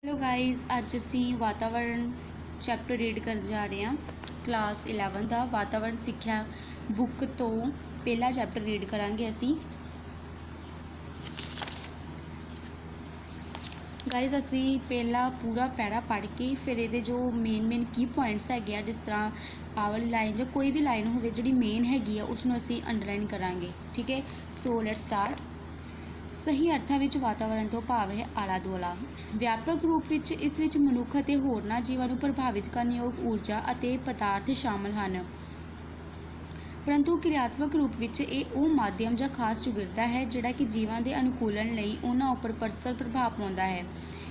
Hello guys, अज असी वातावरण chapter read कर जा रहे हैं। क्लास 11 का वातावरण सिक्ख्या बुक तो पहला चैप्टर रीड करांगे असी। गाइस असी पहला पूरा पैरा पढ़ के फिर ये जो मेन की पॉइंट्स है, जिस तरह आ वाली लाइन जो कोई भी लाइन हो जी मेन हैगी उसनों असी अंडरलाइन करांगे। ठीक है, सो लेट्स स्टार्ट। सही अर्थां विच वातावरण तो भाव है आला दुआला। व्यापक रूप विच इस विच मनुख अते होरनां जीवां नूं प्रभावित करन योग ऊर्जा अते पदार्थ शामिल हैं, परंतु क्रियात्मक रूप विच इह उह माध्यम जां खास चौगिरदा है जिहड़ा कि जीवां दे अनुकूलन लई उन्हां उपर परस्पर प्रभाव पाउंदा है।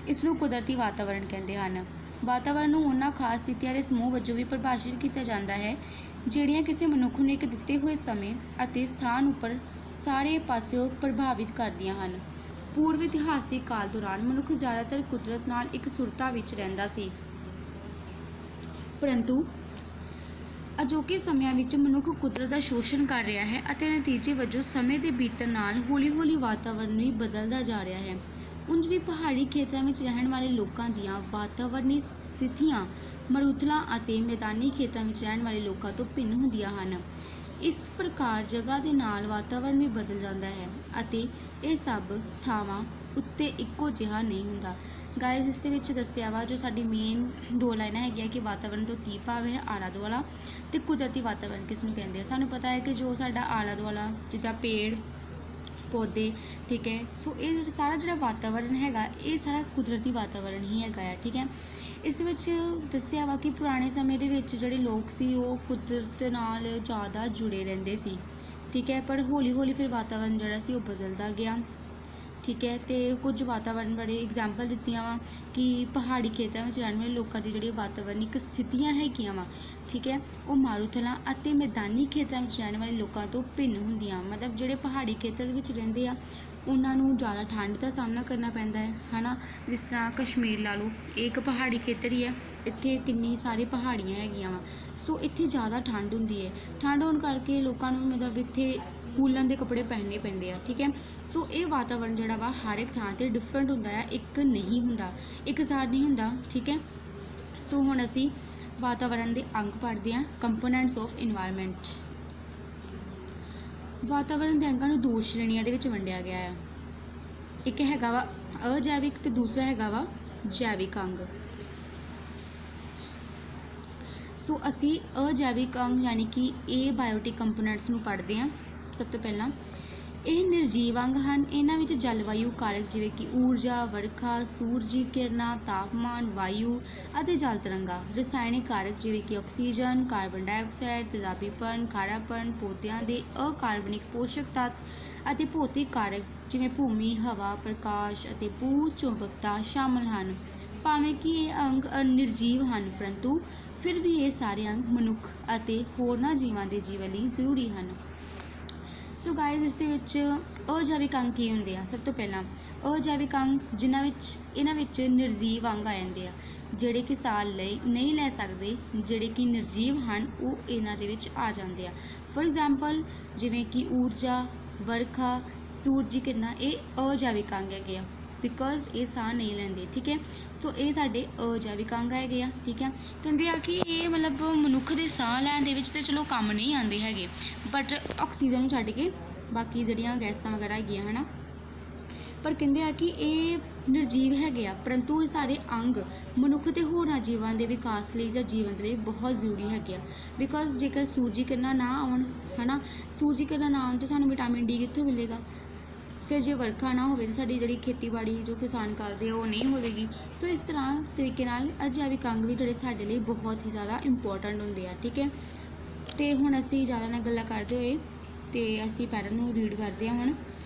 इस नूं कुदरती वातावरण कहंदे हन। वातावरण नूं उन्हां खास स्थितियां दे समूह वजों भी परिभाषित किया जाता है ਜਿਹੜੀਆਂ ਕਿਸੇ ਮਨੁੱਖ ਨੂੰ ਇੱਕ ਦਿੱਤੇ ਹੋਏ ਸਮੇਂ ਅਤੇ ਸਥਾਨ ਉੱਪਰ ਸਾਰੇ ਪਾਸਿਓਂ ਪ੍ਰਭਾਵਿਤ ਕਰਦੀਆਂ ਹਨ। ਪੂਰਵ ਇਤਿਹਾਸਿਕ ਕਾਲ ਦੌਰਾਨ ਮਨੁੱਖ ਜ਼ਿਆਦਾਤਰ ਕੁਦਰਤ ਨਾਲ ਇਕਸੁਰਤਾ ਵਿੱਚ ਰਹਿੰਦਾ ਸੀ, ਪਰੰਤੂ ਅਜੋਕੇ ਸਮਿਆਂ ਵਿੱਚ ਮਨੁੱਖ ਕੁਦਰਤ ਦਾ ਸ਼ੋਸ਼ਣ ਕਰ ਰਿਹਾ ਹੈ ਅਤੇ ਨਤੀਜੇ ਵਜੋਂ ਸਮੇਂ ਦੇ ਬੀਤਣ ਨਾਲ ਹੌਲੀ-ਹੌਲੀ ਵਾਤਾਵਰਨ ਵੀ ਬਦਲਦਾ ਜਾ ਰਿਹਾ ਹੈ। ਉਂਝ ਵੀ ਪਹਾੜੀ ਖੇਤਰਾਂ ਵਿੱਚ ਰਹਿਣ ਵਾਲੇ ਲੋਕਾਂ ਦੀਆਂ ਵਾਤਾਵਰਣੀ ਸਥਿਤੀਆਂ ਮਰੂਥਲਾਂ ਅਤੇ ਮੈਦਾਨੀ ਖੇਤਰਾਂ ਵਿੱਚ ਰਹਿਣ ਵਾਲੇ ਲੋਕਾਂ ਤੋਂ ਭਿੰਨ ਹੁੰਦੀਆਂ ਹਨ। ਇਸ ਪ੍ਰਕਾਰ ਜਗ੍ਹਾ ਦੇ ਨਾਲ ਵਾਤਾਵਰਨ ਵੀ ਬਦਲ ਜਾਂਦਾ ਹੈ ਅਤੇ ਇਹ ਸਭ ਥਾਵਾਂ ਉੱਤੇ ਇੱਕੋ ਜਿਹਾ ਨਹੀਂ ਹੁੰਦਾ। ਗਾਇਜ਼ ਇਸ ਦੇ ਵਿੱਚ ਦੱਸਿਆ ਵਾ ਜੋ ਸਾਡੀ ਮੇਨ ਦੋ ਲਾਈਨਾਂ ਹੈਗੀਆਂ ਕਿ ਵਾਤਾਵਰਨ ਤੋਂ ਕੀ ਭਾਵ ਹੈ ਆਲਾ ਦੁਆਲਾ ਅਤੇ ਕੁਦਰਤੀ ਵਾਤਾਵਰਨ ਕਿਸ ਨੂੰ ਕਹਿੰਦੇ ਆ। ਸਾਨੂੰ ਪਤਾ ਹੈ ਕਿ ਜੋ ਸਾਡਾ ਆਲਾ ਦੁਆਲਾ ਜਿੱਦਾਂ ਪੇੜ ਪੌਦੇ, ਠੀਕ ਹੈ, ਸੋ ਇਹ ਸਾਰਾ ਜਿਹੜਾ ਵਾਤਾਵਰਨ ਹੈਗਾ ਇਹ ਸਾਰਾ ਕੁਦਰਤੀ ਵਾਤਾਵਰਨ ਹੀ ਹੈਗਾ ਆ। ਠੀਕ ਹੈ, ਇਸ ਵਿੱਚ ਦੱਸਿਆ ਵਾ ਕਿ ਪੁਰਾਣੇ ਸਮੇਂ ਦੇ ਵਿੱਚ ਜਿਹੜੇ ਲੋਕ ਸੀ ਉਹ ਕੁਦਰਤ ਨਾਲ ਜ਼ਿਆਦਾ ਜੁੜੇ ਰਹਿੰਦੇ ਸੀ। ਠੀਕ ਹੈ, ਪਰ ਹੌਲੀ ਹੌਲੀ ਫਿਰ ਵਾਤਾਵਰਨ ਜਿਹੜਾ ਸੀ ਉਹ ਬਦਲਦਾ ਗਿਆ। ਠੀਕ ਹੈ, ਅਤੇ ਕੁਝ ਵਾਤਾਵਰਨ ਬੜੇ ਐਗਜ਼ਾਮਪਲ ਦਿੱਤੀਆਂ ਵਾ ਕਿ ਪਹਾੜੀ ਖੇਤਰਾਂ ਵਿੱਚ ਰਹਿਣ ਵਾਲੇ ਲੋਕਾਂ ਦੀ ਜਿਹੜੀ ਵਾਤਾਵਰਨਿਕ ਸਥਿਤੀਆਂ ਹੈਗੀਆਂ ਵਾ, ਠੀਕ ਹੈ, ਉਹ ਮਾਰੂਥਲਾਂ ਅਤੇ ਮੈਦਾਨੀ ਖੇਤਰਾਂ ਵਿੱਚ ਰਹਿਣ ਵਾਲੇ ਲੋਕਾਂ ਤੋਂ ਭਿੰਨ ਹੁੰਦੀਆਂ। ਮਤਲਬ ਜਿਹੜੇ ਪਹਾੜੀ ਖੇਤਰ ਵਿੱਚ ਰਹਿੰਦੇ ਆ ਉਹਨਾਂ ਨੂੰ ਜ਼ਿਆਦਾ ਠੰਡ ਦਾ ਸਾਹਮਣਾ ਕਰਨਾ ਪੈਂਦਾ ਹੈ ਨਾ। ਜਿਸ ਤਰ੍ਹਾਂ ਕਸ਼ਮੀਰ ਲਾ ਲਓ, ਇਹ ਇੱਕ ਪਹਾੜੀ ਖੇਤਰ ਹੀ ਹੈ, ਇੱਥੇ ਕਿੰਨੀ ਸਾਰੀ ਪਹਾੜੀਆਂ ਹੈਗੀਆਂ ਵਾ, ਸੋ ਇੱਥੇ ਜ਼ਿਆਦਾ ਠੰਡ ਹੁੰਦੀ ਹੈ। ਠੰਡ ਹੋਣ ਕਰਕੇ ਲੋਕਾਂ ਨੂੰ ਮਤਲਬ ਇੱਥੇ ਵੂਲਨ ਦੇ ਕੱਪੜੇ ਪਹਿਨਣੇ ਪੈਂਦੇ ਆ। ਠੀਕ ਹੈ, ਸੋ ਇਹ ਵਾਤਾਵਰਨ ਜਿਹੜਾ ਵਾ ਹਰ ਇੱਕ ਥਾਂ 'ਤੇ ਡਿਫਰੈਂਟ ਹੁੰਦਾ ਆ, ਇੱਕ ਨਹੀਂ ਹੁੰਦਾ, ਇੱਕਸਾਰ ਨਹੀਂ ਹੁੰਦਾ। ਠੀਕ ਹੈ, ਸੋ ਹੁਣ ਅਸੀਂ ਵਾਤਾਵਰਨ ਦੇ ਅੰਗ ਪੜ੍ਹਦੇ ਹਾਂ, ਕੰਪੋਨੈਂਟਸ ਆਫ ਇਨਵਾਇਰਮੈਂਟ। ਵਾਤਾਵਰਨ ਦੇ ਅੰਗਾਂ ਨੂੰ ਦੋ ਸ਼੍ਰੇਣੀਆਂ ਦੇ ਵਿੱਚ ਵੰਡਿਆ ਗਿਆ ਹੈ। ਇੱਕ ਹੈਗਾ ਵਾ ਅਜੈਵਿਕ ਅਤੇ ਦੂਸਰਾ ਹੈਗਾ ਵਾ ਜੈਵਿਕ ਅੰਗ। ਸੋ ਅਸੀਂ ਅਜੈਵਿਕ ਅੰਗ ਯਾਨੀ ਕਿ ਇਹ ਬਾਇਓਟਿਕ ਕੰਪੋਨੈਂਟਸ ਨੂੰ ਪੜ੍ਹਦੇ ਹਾਂ। ਸਭ ਤੋਂ ਪਹਿਲਾਂ ਇਹ ਨਿਰਜੀਵ ਅੰਗ ਹਨ। ਇਹਨਾਂ ਵਿੱਚ ਜਲਵਾਯੂ ਕਾਰਕ ਜਿਵੇਂ ਕਿ ਊਰਜਾ, ਵਰਖਾ, ਸੂਰਜੀ ਕਿਰਨਾਂ, ਤਾਪਮਾਨ, ਵਾਯੂ ਅਤੇ ਜਲ ਤਰੰਗਾਂ, ਰਸਾਇਣਿਕ ਕਾਰਕ ਜਿਵੇਂ ਕਿ ਆਕਸੀਜਨ, ਕਾਰਬਨ ਡਾਈਆਕਸਾਈਡ, ਤੇਜ਼ਾਬੀਪਣ, ਖਾਰਾਪਣ, ਪੌਦਿਆਂ ਦੇ ਅਕਾਰਬਨਿਕ ਪੋਸ਼ਕ ਤੱਤ ਅਤੇ ਭੌਤਿਕ ਕਾਰਕ ਜਿਵੇਂ ਭੂਮੀ, ਹਵਾ, ਪ੍ਰਕਾਸ਼ ਅਤੇ ਭੂ ਚੁੰਬਕਤਾ ਸ਼ਾਮਲ ਹਨ। ਭਾਵੇਂ ਕਿ ਇਹ ਅੰਗ ਨਿਰਜੀਵ ਹਨ, ਪਰੰਤੂ ਫਿਰ ਵੀ ਇਹ ਸਾਰੇ ਅੰਗ ਮਨੁੱਖ ਅਤੇ ਹੋਰਨਾਂ ਜੀਵਾਂ ਦੇ ਜੀਵਨ ਲਈ ਜ਼ਰੂਰੀ ਹਨ। ਸੋ ਗਾਇਜ਼ ਇਸ ਦੇ ਵਿੱਚ ਅਜੈਵਿਕ ਅੰਗ ਕੀ ਹੁੰਦੇ ਆ? ਸਭ ਤੋਂ ਪਹਿਲਾਂ ਅਜੈਵਿਕ ਅੰਗ ਇਹਨਾਂ ਵਿੱਚ ਨਿਰਜੀਵ ਅੰਗ ਆ ਜਾਂਦੇ ਆ, ਜਿਹੜੇ ਕਿ ਸਾਹ ਲਈ ਨਹੀਂ ਲੈ ਸਕਦੇ, ਜਿਹੜੇ ਕਿ ਨਿਰਜੀਵ ਹਨ ਉਹ ਇਹਨਾਂ ਦੇ ਵਿੱਚ ਆ ਜਾਂਦੇ ਆ। ਫੋਰ ਐਗਜ਼ਾਮਪਲ ਜਿਵੇਂ ਕਿ ਊਰਜਾ, ਵਰਖਾ, ਸੂਰਜੀ ਕਿਰਨਾਂ, ਇਹ ਅਜੈਵਿਕ ਅੰਗ ਹੈਗੇ ਆ, ਬਿਕੋਜ਼ ਇਹ ਸਾਹ ਨਹੀਂ ਲੈਂਦੇ। ਠੀਕ ਹੈ, ਸੋ ਇਹ ਸਾਡੇ ਅਜੈਵਿਕ ਅੰਗ ਹੈਗੇ ਆ। ਠੀਕ ਹੈ, ਕਹਿੰਦੇ ਆ ਕਿ ਇਹ ਮਤਲਬ ਮਨੁੱਖ ਦੇ ਸਾਹ ਲੈਣ ਦੇ ਵਿੱਚ ਤਾਂ ਚਲੋ ਕੰਮ ਨਹੀਂ ਆਉਂਦੇ ਹੈਗੇ, ਬਟ ਆਕਸੀਜਨ ਨੂੰ ਛੱਡ ਕੇ ਬਾਕੀ ਜਿਹੜੀਆਂ ਗੈਸਾਂ ਵਗੈਰਾ ਹੈਗੀਆਂ ਹੈ ਨਾ, ਪਰ ਕਹਿੰਦੇ ਆ ਕਿ ਇਹ ਨਿਰਜੀਵ ਹੈਗੇ ਆ, ਪਰੰਤੂ ਇਹ ਸਾਰੇ ਅੰਗ ਮਨੁੱਖ ਅਤੇ ਹੋਰਨਾਂ ਜੀਵਾਂ ਦੇ ਵਿਕਾਸ ਲਈ ਜਾਂ ਜੀਵਨ ਦੇ ਲਈ ਬਹੁਤ ਜ਼ਰੂਰੀ ਹੈਗੇ ਆ। ਬਿਕੋਜ਼ ਜੇਕਰ ਸੂਰਜੀ ਕਿਰਨਾਂ ਨਾ ਆਉਣ ਹੈ ਨਾ, ਸੂਰਜੀ ਕਿਰਨਾਂ ਨਾ ਆਉਣ ਤਾਂ ਸਾਨੂੰ ਵਿਟਾਮਿਨ ਡੀ ਕਿੱਥੋਂ ਮਿਲੇਗਾ? ਫਿਰ ਜੇ ਵਰਖਾ ਨਾ ਹੋਵੇ ਤਾਂ ਸਾਡੀ ਜਿਹੜੀ ਖੇਤੀਬਾੜੀ ਜੋ ਕਿਸਾਨ ਕਰਦੇ ਉਹ ਨਹੀਂ ਹੋਵੇਗੀ। ਸੋ ਇਸ ਤਰ੍ਹਾਂ ਤਰੀਕੇ ਨਾਲ ਅਜੈਵਿਕ ਅੰਗ ਵੀ ਜਿਹੜੇ ਸਾਡੇ ਲਈ ਬਹੁਤ ਹੀ ਜ਼ਿਆਦਾ ਇੰਪੋਰਟੈਂਟ ਹੁੰਦੇ ਆ। ਠੀਕ ਹੈ, ਅਤੇ ਹੁਣ ਅਸੀਂ ਜ਼ਿਆਦਾ ਨਾਲ ਗੱਲਾਂ ਕਰਦੇ ਹੋਏ ਅਤੇ ਅਸੀਂ ਪੈਟਰਨ ਨੂੰ ਰੀਡ ਕਰਦੇ ਹਾਂ। ਹੁਣ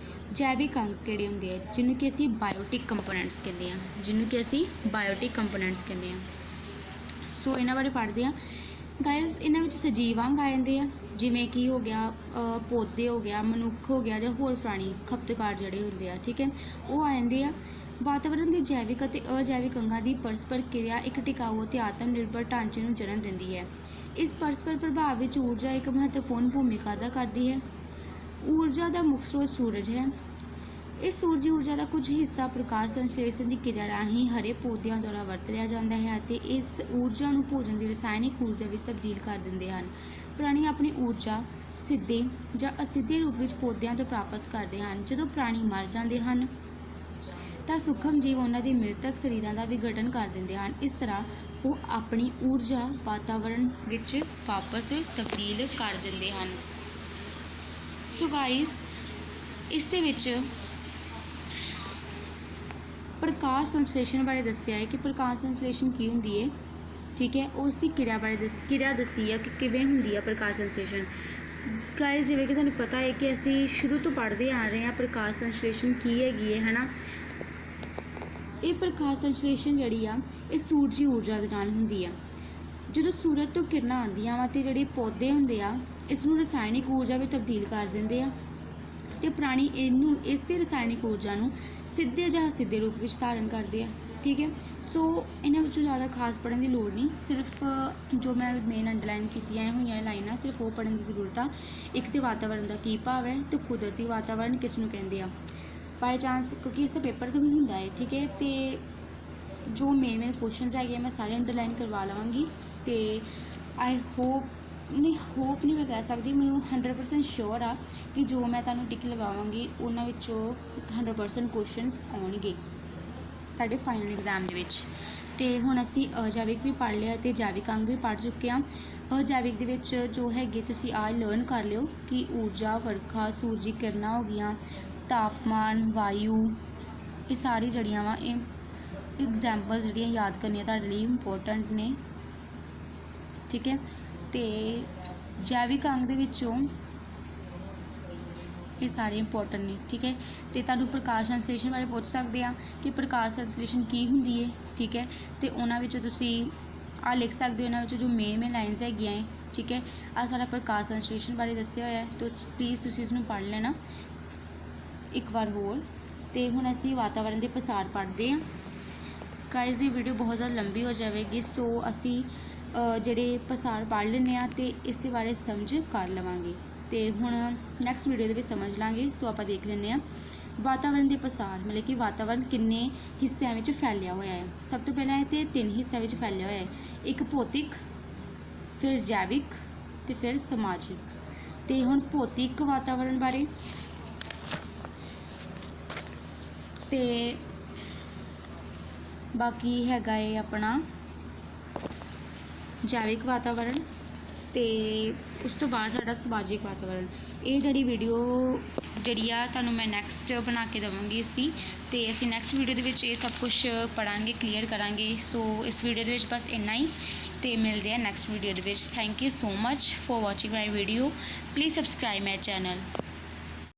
ਜੈਵਿਕ ਅੰਗ ਕਿਹੜੇ ਹੁੰਦੇ ਆ, ਜਿਹਨੂੰ ਕਿ ਅਸੀਂ ਬਾਇਓਟਿਕ ਕੰਪੋਨੈਂਟਸ ਕਹਿੰਦੇ ਹਾਂ, ਸੋ ਇਹਨਾਂ ਬਾਰੇ ਪੜ੍ਹਦੇ ਹਾਂ। ਗਾਇਜ਼ ਇਹਨਾਂ ਵਿੱਚ ਸਜੀਵ ਅੰਗ ਆ ਜਾਂਦੇ ਆ, ਜਿਵੇਂ ਕਿ ਹੋ ਗਿਆ ਪੌਦੇ ਹੋ ਗਿਆ, ਮਨੁੱਖ ਹੋ ਗਿਆ ਜਾਂ ਹੋਰ ਪ੍ਰਾਣੀ ਖਪਤਕਾਰ ਜਿਹੜੇ ਹੁੰਦੇ ਆ। ਠੀਕ ਹੈ, ਉਹ ਆ ਜਾਂਦੇ ਆ। ਵਾਤਾਵਰਨ ਦੇ ਜੈਵਿਕ ਅਤੇ ਅਜੈਵਿਕ ਅੰਗਾਂ ਦੀ ਪਰਸਪਰ ਕਿਰਿਆ ਇੱਕ ਟਿਕਾਊ ਅਤੇ ਆਤਮ ਨਿਰਭਰ ਢਾਂਚੇ ਨੂੰ ਜਨਮ ਦਿੰਦੀ ਹੈ। ਇਸ ਪਰਸਪਰ ਪ੍ਰਭਾਵ ਵਿੱਚ ਊਰਜਾ ਇੱਕ ਮਹੱਤਵਪੂਰਨ ਭੂਮਿਕਾ ਅਦਾ ਕਰਦੀ ਹੈ। ਊਰਜਾ ਦਾ ਮੁੱਖ ਸਰੋਤ ਸੂਰਜ ਹੈ। ਇਸ ਸੂਰਜੀ ਊਰਜਾ ਦਾ ਕੁਝ ਹਿੱਸਾ ਪ੍ਰਕਾਸ਼ ਸੰਸ਼ਲੇਸ਼ਣ ਦੀ ਕਿਰਿਆ ਰਾਹੀਂ ਹਰੇ ਪੌਦਿਆਂ ਦੁਆਰਾ ਵਰਤ ਲਿਆ ਜਾਂਦਾ ਹੈ ਅਤੇ ਇਸ ਊਰਜਾ ਨੂੰ ਭੋਜਨ ਦੀ ਰਸਾਇਣਿਕ ਊਰਜਾ ਵਿੱਚ ਤਬਦੀਲ ਕਰ ਦਿੰਦੇ ਹਨ। ਪ੍ਰਾਣੀ ਆਪਣੀ ਊਰਜਾ ਸਿੱਧੇ ਜਾਂ ਅਸਿੱਧੇ ਰੂਪ ਵਿੱਚ ਪੌਦਿਆਂ ਤੋਂ ਪ੍ਰਾਪਤ ਕਰਦੇ ਹਨ। ਜਦੋਂ ਪ੍ਰਾਣੀ ਮਰ ਜਾਂਦੇ ਹਨ ਤਾਂ ਸੂਖਮ ਜੀਵ ਉਹਨਾਂ ਦੇ ਮ੍ਰਿਤਕ ਸਰੀਰਾਂ ਦਾ ਵਿਘਟਨ ਕਰ ਦਿੰਦੇ ਹਨ। ਇਸ ਤਰ੍ਹਾਂ ਉਹ ਆਪਣੀ ਊਰਜਾ ਵਾਤਾਵਰਣ ਵਿੱਚ ਵਾਪਸ ਤਬਦੀਲ ਕਰ ਦਿੰਦੇ ਹਨ। ਸੋ ਗਾਇਸ, ਇਸ ਦੇ ਵਿੱਚ ਪ੍ਰਕਾਸ਼ ਸੰਸ਼ਲੇਸ਼ਣ ਬਾਰੇ ਦੱਸਿਆ ਹੈ ਕਿ ਪ੍ਰਕਾਸ਼ ਸੰਸ਼ਲੇਸ਼ਣ ਕੀ ਹੁੰਦੀ ਹੈ, ਠੀਕ ਹੈ। ਉਸ ਦੀ ਕਿਰਿਆ ਬਾਰੇ ਕਿਰਿਆ ਦੱਸੀ ਹੈ ਕਿ ਕਿਵੇਂ ਹੁੰਦੀ ਹੈ ਪ੍ਰਕਾਸ਼ ਸੰਸ਼ਲੇਸ਼ਣ। ਗਾਇਸ, ਜਿਵੇਂ ਕਿ ਤੁਹਾਨੂੰ ਪਤਾ ਹੈ ਕਿ ਅਸੀਂ ਸ਼ੁਰੂ ਤੋਂ ਪੜ੍ਹਦੇ ਆ ਰਹੇ ਹਾਂ ਪ੍ਰਕਾਸ਼ ਸੰਸ਼ਲੇਸ਼ਣ ਕੀ ਹੈਗੀ ਹੈ ਨਾ। ਇਹ ਪ੍ਰਕਾਸ਼ ਸੰਸ਼ਲੇਸ਼ਣ ਜਿਹੜੀ ਆ ਇਹ ਸੂਰਜੀ ਊਰਜਾ ਦੇ ਨਾਲ ਹੁੰਦੀ ਆ। ਜਦੋਂ ਸੂਰਜ ਤੋਂ ਕਿਰਨਾਂ ਆਉਂਦੀਆਂ ਵਾ ਅਤੇ ਜਿਹੜੇ ਪੌਦੇ ਹੁੰਦੇ ਆ ਇਸ ਨੂੰ ਰਸਾਇਣਿਕ ਊਰਜਾ ਵਿੱਚ ਤਬਦੀਲ ਕਰ ਦਿੰਦੇ ਆ ਅਤੇ ਪ੍ਰਾਣੀ ਇਹਨੂੰ ਇਸੇ ਰਸਾਇਣਿਕ ਊਰਜਾ ਨੂੰ ਸਿੱਧੇ ਜਾਂ ਅਸਿੱਧੇ ਰੂਪ ਵਿੱਚ ਧਾਰਨ ਕਰਦੇ ਆ, ਠੀਕ ਹੈ। ਸੋ ਇਹਨਾਂ ਵਿੱਚੋਂ ਜ਼ਿਆਦਾ ਖਾਸ ਪੜ੍ਹਨ ਦੀ ਲੋੜ ਨਹੀਂ, ਸਿਰਫ ਜੋ ਮੈਂ ਮੇਨ ਅੰਡਰਲਾਈਨ ਕੀਤੀਆਂ ਹੋਈਆਂ ਲਾਈਨਾਂ ਸਿਰਫ ਉਹ ਪੜ੍ਹਨ ਦੀ ਜ਼ਰੂਰਤ ਆ। ਇੱਕ ਤਾਂ ਵਾਤਾਵਰਣ ਦਾ ਕੀ ਭਾਵ ਹੈ ਅਤੇ ਕੁਦਰਤੀ ਵਾਤਾਵਰਣ ਕਿਸ ਨੂੰ ਕਹਿੰਦੇ ਆ। ਬਾਈ ਚਾਂਸ ਕਿਉਂਕਿ ਇਸ ਦਾ ਪੇਪਰ ਤੋਂ ਵੀ ਹੁੰਦਾ ਹੈ, ਠੀਕ ਹੈ। ਅਤੇ ਜੋ ਮੇਨ ਕੁਐਸਚਨਸ ਹੈਗੇ ਮੈਂ ਸਾਰੇ ਅੰਡਰਲਾਈਨ ਕਰਵਾ ਲਵਾਂਗੀ ਅਤੇ ਆਈ ਹੋਪ ਨਹੀਂ ਮੈਂ ਕਹਿ ਸਕਦੀ, ਮੈਨੂੰ 100% ਸ਼ੋਰ ਆ ਕਿ ਜੋ ਮੈਂ ਤੁਹਾਨੂੰ ਟਿਕ ਲਗਾਵਾਂਗੀ ਉਹਨਾਂ ਵਿੱਚੋਂ 100% ਕੁਐਸਚਨਸ ਆਉਣਗੇ ਤੁਹਾਡੇ ਫਾਈਨਲ ਐਗਜ਼ਾਮ ਦੇ ਵਿੱਚ। ਅਤੇ ਹੁਣ ਅਸੀਂ ਅਜੈਵਿਕ ਵੀ ਪੜ੍ਹ ਲਿਆ ਅਤੇ ਜੈਵਿਕ ਅੰਗ ਵੀ ਪੜ੍ਹ ਚੁੱਕੇ ਹਾਂ। ਅਜੈਵਿਕ ਦੇ ਵਿੱਚ ਜੋ ਹੈਗੇ ਤੁਸੀਂ ਆ ਲਰਨ ਕਰ ਲਿਓ ਕਿ ਊਰਜਾ, ਵਰਖਾ, ਸੂਰਜੀ ਕਿਰਨਾਂ ਹੋ ਗਈਆਂ, ਤਾਪਮਾਨ, ਵਾਯੂ, ਇਹ ਸਾਰੀ ਜਿਹੜੀਆਂ ਵਾ ਇਹ ਐਗਜ਼ਾਮਪਲਸ ਜਿਹੜੀਆਂ ਯਾਦ ਕਰਨੀਆਂ ਤੁਹਾਡੇ ਲਈ ਇੰਪੋਰਟੈਂਟ ਨੇ, ਠੀਕ ਹੈ। ਅਤੇ ਜੈਵਿਕ ਅੰਗ ਦੇ ਵਿੱਚੋਂ ਇਹ ਸਾਰੇ ਇੰਪੋਰਟੈਂਟ ਨੇ, ਠੀਕ ਹੈ। ਅਤੇ ਤੁਹਾਨੂੰ ਪ੍ਰਕਾਸ਼ ਸੰਸ਼ਲੇਸ਼ਣ ਬਾਰੇ ਪੁੱਛ ਸਕਦੇ ਆ ਕਿ ਪ੍ਰਕਾਸ਼ ਸੰਸ਼ਲੇਸ਼ਣ ਕੀ ਹੁੰਦੀ ਹੈ, ਠੀਕ ਹੈ। ਅਤੇ ਉਹਨਾਂ ਵਿੱਚੋਂ ਤੁਸੀਂ ਆਹ ਲਿਖ ਸਕਦੇ ਹੋ, ਉਹਨਾਂ ਵਿੱਚੋਂ ਜੋ ਮੇਨ ਲਾਈਨਸ ਹੈਗੀਆਂ ਹੈ, ਠੀਕ ਹੈ। ਆਹ ਸਾਰਾ ਪ੍ਰਕਾਸ਼ ਸੰਸ਼ਲੇਸ਼ਣ ਬਾਰੇ ਦੱਸਿਆ ਹੋਇਆ ਹੈ, ਤਾਂ ਪਲੀਜ਼ ਤੁਸੀਂ ਇਸਨੂੰ ਪੜ੍ਹ ਲੈਣਾ ਇੱਕ ਵਾਰ ਹੋਰ। ਅਤੇ ਹੁਣ ਅਸੀਂ ਵਾਤਾਵਰਣ ਦੇ ਪਸਾਰ ਪੜ੍ਹਦੇ ਹਾਂ। ਗਾਇਸ, ਇਹ ਵੀਡੀਓ ਬਹੁਤ ਜ਼ਿਆਦਾ ਲੰਬੀ ਹੋ ਜਾਵੇਗੀ, ਸੋ ਅਸੀਂ ਜਿਹੜੇ ਪਸਾਰ ਪੜ੍ਹ ਲੈਂਦੇ ਹਾਂ ਅਤੇ ਇਸ ਦੇ ਬਾਰੇ ਸਮਝ ਕਰ ਲਵਾਂਗੇ ਅਤੇ ਹੁਣ ਨੈਕਸਟ ਵੀਡੀਓ ਦੇ ਵਿੱਚ ਸਮਝ ਲਾਂਗੇ। ਸੋ ਆਪਾਂ ਦੇਖ ਲੈਂਦੇ ਹਾਂ ਵਾਤਾਵਰਣ ਦੇ ਪਸਾਰ, ਮਤਲਬ ਕਿ ਵਾਤਾਵਰਣ ਕਿੰਨੇ ਹਿੱਸਿਆਂ ਵਿੱਚ ਫੈਲਿਆ ਹੋਇਆ ਹੈ। ਸਭ ਤੋਂ ਪਹਿਲਾਂ ਇਹ ਤਾਂ 3 ਹਿੱਸਿਆਂ ਵਿੱਚ ਫੈਲਿਆ ਹੋਇਆ ਹੈ, ਇੱਕ ਭੌਤਿਕ, ਫਿਰ ਜੈਵਿਕ ਅਤੇ ਫਿਰ ਸਮਾਜਿਕ। ਅਤੇ ਹੁਣ ਭੌਤਿਕ ਵਾਤਾਵਰਣ ਬਾਰੇ ਅਤੇ ਬਾਕੀ ਹੈਗਾ ਹੈ ਆਪਣਾ ਜੈਵਿਕ ਵਾਤਾਵਰਣ ਅਤੇ ਉਸ ਤੋਂ ਬਾਅਦ ਸਾਡਾ ਸਮਾਜਿਕ ਵਾਤਾਵਰਣ। ਇਹ ਜਿਹੜੀ ਵੀਡੀਓ ਜਿਹੜੀ ਆ ਤੁਹਾਨੂੰ ਮੈਂ ਨੈਕਸਟ ਬਣਾ ਕੇ ਦੇਵਾਂਗੀ ਇਸ ਦੀ, ਅਤੇ ਅਸੀਂ ਨੈਕਸਟ ਵੀਡੀਓ ਦੇ ਵਿੱਚ ਇਹ ਸਭ ਕੁਛ ਪੜ੍ਹਾਂਗੇ, ਕਲੀਅਰ ਕਰਾਂਗੇ। ਸੋ ਇਸ ਵੀਡੀਓ ਦੇ ਵਿੱਚ ਬਸ ਇੰਨਾ ਹੀ, ਅਤੇ ਮਿਲਦੇ ਆ ਨੈਕਸਟ ਵੀਡੀਓ ਦੇ ਵਿੱਚ। Thank you so much for watching my video. Please subscribe my channel.